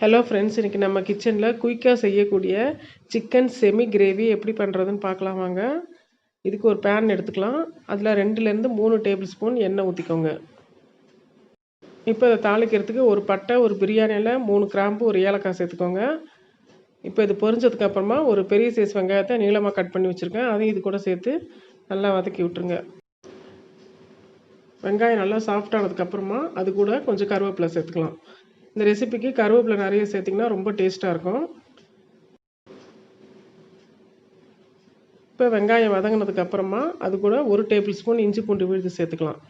Hello friends, இன்றைக்கி நம்ம கிச்சனில் குயிக்காக செய்யக்கூடிய சிக்கன் செமி கிரேவி எப்படி பண்ணுறதுன்னு பார்க்கலாம் வாங்க. இதுக்கு ஒரு பேன் எடுத்துக்கலாம். அதில் 2லேருந்து 3 டேபிள் ஸ்பூன் எண்ணெய் ஊற்றிக்கோங்க. இப்போ இதை தாளிக்கிறதுக்கு ஒரு பட்டை, ஒரு பிரியாணியில் 3 கிராம்பு, ஒரு ஏலக்காய் சேர்த்துக்கோங்க. இப்போ இது பொரிஞ்சதுக்கப்புறமா ஒரு பெரிய சைஸ் வெங்காயத்தை நீளமாக கட் பண்ணி வச்சுருக்கேன். அதையும் இது கூட சேர்த்து நல்லா வதக்கி விட்டுருங்க. வெங்காயம் நல்லா சாஃப்டானதுக்கப்புறமா அது கூட கொஞ்சம் கருவேப்பிலை சேர்த்துக்கலாம். இந்த ரெசிபிக்கு கருவேப்பிலை நிறைய சேர்த்திங்கன்னா ரொம்ப டேஸ்ட்டாக இருக்கும். இப்போ வெங்காயம் வதங்கினதுக்கப்புறமா அது கூட 1 டேபிள் ஸ்பூன் இஞ்சி பூண்டு விழுது சேர்த்துக்கலாம்.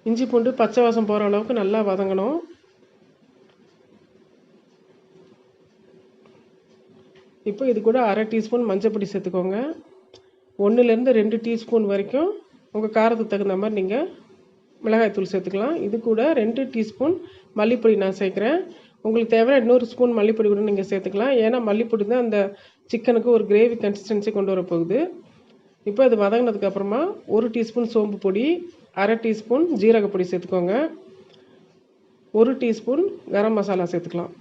இஞ்சி பூண்டு பச்சை வாசம் போகிற அளவுக்கு நல்லா வதங்கணும். இப்போ இது கூட 1/2 டீஸ்பூன் மஞ்சள் பொடி சேர்த்துக்கோங்க. 1லேருந்து 2 டீஸ்பூன் வரைக்கும் உங்கள் காரத்துக்கு தகுந்த மாதிரி நீங்கள் மிளகாய்த்தூள் சேர்த்துக்கலாம். இது கூட 2 டீஸ்பூன் மல்லிப்பொடி நான் சேர்க்குறேன். உங்களுக்கு தேவையான இன்னொரு ஸ்பூன் மல்லிப்பொடி கூட நீங்கள் சேர்த்துக்கலாம். ஏன்னா மல்லிப்பொடி தான் அந்த சிக்கனுக்கு ஒரு கிரேவி கன்சிஸ்டன்சி கொண்டு வர போகுது. இப்போ அது வதங்கினதுக்கப்புறமா 1 டீஸ்பூன் சோம்பு பொடி, 1/2 டீஸ்பூன் ஜீரகப்பொடி சேர்த்துக்கோங்க. 1 டீஸ்பூன் கரம் மசாலா சேர்த்துக்கலாம்.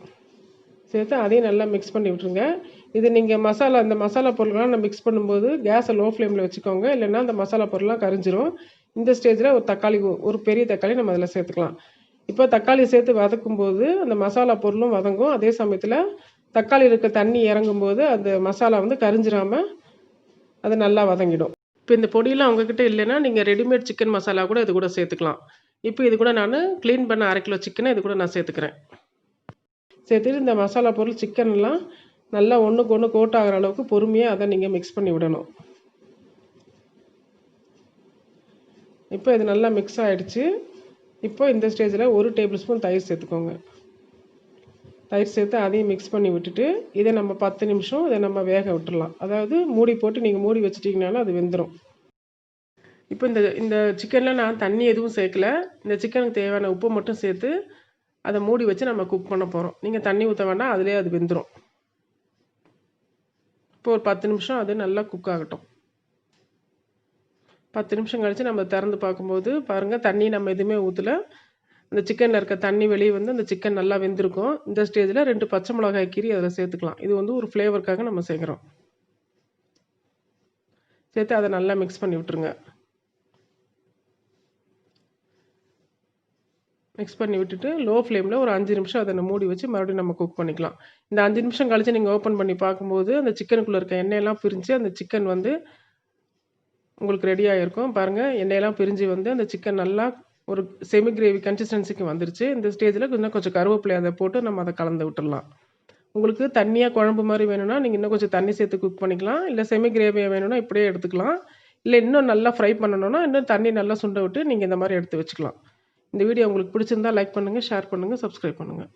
சேர்த்து அதையும் நல்லா மிக்ஸ் பண்ணி விட்டுருங்க. இது நீங்கள் இந்த மசாலா பொருள்லாம் நம்ம மிக்ஸ் பண்ணும்போது கேஸை லோ ஃப்ளேமில் வச்சுக்கோங்க, இல்லைன்னா அந்த மசாலா பொருள்லாம் கரிஞ்சிரும். இந்த ஸ்டேஜில் ஒரு பெரிய தக்காளி நம்ம அதில் சேர்த்துக்கலாம். இப்போ தக்காளி சேர்த்து வதக்கும்போது அந்த மசாலா பொருளும் வதங்கும். அதே சமயத்தில் தக்காளி இருக்க தண்ணி இறங்கும்போது அந்த மசாலா கரிஞ்சிராமல் அது நல்லா வதங்கிடும். இப்போ இந்த பொடியெல்லாம் உங்ககிட்ட இல்லைன்னா நீங்கள் ரெடிமேட் சிக்கன் மசாலா கூட இது கூட சேர்த்துக்கலாம். இப்போ இது கூட நான் க்ளீன் பண்ண 1/2 கிலோ சிக்கனை இது கூட நான் சேர்த்துக்கிறேன். சேர்த்துட்டு இந்த மசாலா பொருள் சிக்கன்லாம் நல்லா ஒன்றுக்கு ஒன்று கோட் ஆகிற அளவுக்கு பொறுமையாக அதை நீங்கள் மிக்ஸ் பண்ணி விடணும். இப்போ இது நல்லா மிக்ஸ் ஆகிடுச்சு. இப்போ இந்த ஸ்டேஜில் 1 டேபிள் ஸ்பூன் தயிர் சேர்த்துக்கோங்க. தயிர் சேர்த்து அதையும் மிக்ஸ் பண்ணி விட்டுட்டு இதை நம்ம 10 நிமிஷம் இதை நம்ம வேக விட்டுடலாம். அதாவது மூடி போட்டு நீங்கள் மூடி வச்சிட்டிங்கனாலும் அது வெந்துடும். இப்போ இந்த சிக்கனில் நான் தண்ணி எதுவும் சேர்க்கல. இந்த சிக்கனுக்கு தேவையான உப்பு மட்டும் சேர்த்து அதை மூடி வச்சு நம்ம குக் பண்ண போகிறோம். நீங்கள் தண்ணி ஊற்ற வேண்டாம், அதிலே அது வெந்துடும். இப்போ ஒரு 10 நிமிஷம் அது நல்லா குக் ஆகட்டும். 10 நிமிஷம் கழித்து நம்ம திறந்து பார்க்கும்போது பாருங்கள், தண்ணி நம்ம எதுவுமே ஊற்றல. அந்த சிக்கனில் இருக்க தண்ணி வெளியே அந்த சிக்கன் நல்லா வெந்திருக்கும். இந்த ஸ்டேஜில் 2 பச்சை மிளகாய் கீரி அதில் சேர்த்துக்கலாம். இது ஒரு ஃப்ளேவருக்காக நம்ம சேர்க்குறோம். சேர்த்து அதை நல்லா மிக்ஸ் பண்ணி விட்டுருங்க. மிக்ஸ் பண்ணி விட்டுட்டு லோ ஃப்ளேமில் ஒரு 5 நிமிஷம் அதை மூடி வச்சு மறுபடியும் நம்ம குக் பண்ணிக்கலாம். இந்த 5 நிமிஷம் கழித்து நீங்கள் ஓப்பன் பண்ணி பார்க்கும்போது அந்த சிக்கனுக்குள்ளே இருக்க எண்ணெயெல்லாம் பிரிஞ்சு அந்த சிக்கன் உங்களுக்கு ரெடியாக இருக்கும். பாருங்கள், எண்ணெயெல்லாம் பிரிஞ்சு அந்த சிக்கன் நல்லா ஒரு செமி கிரேவி கன்சிஸ்டன்சிக்கு வந்துருச்சு. இந்த ஸ்டேஜில் கொஞ்சம் கருவேப்பிலை அதை போட்டு நம்ம அதை கலந்து விட்டுடலாம். உங்களுக்கு தண்ணியாக குழம்பு மாதிரி வேணும்னா நீங்கள் இன்னும் கொஞ்சம் தண்ணி சேர்த்து குக் பண்ணிக்கலாம். இல்லை செமி கிரேவியாக வேணும்னா இப்படியே எடுத்துக்கலாம். இல்லை இன்னும் நல்லா ஃப்ரை பண்ணணும்னா இன்னும் தண்ணி நல்லா சுண்ட விட்டு நீங்கள் இந்த மாதிரி எடுத்து வச்சுக்கலாம். இந்த வீடியோ உங்களுக்கு பிடிச்சிருந்தா லைக் பண்ணுங்கள், ஷேர் பண்ணுங்கள், சப்ஸ்கிரைப் பண்ணுங்கள்.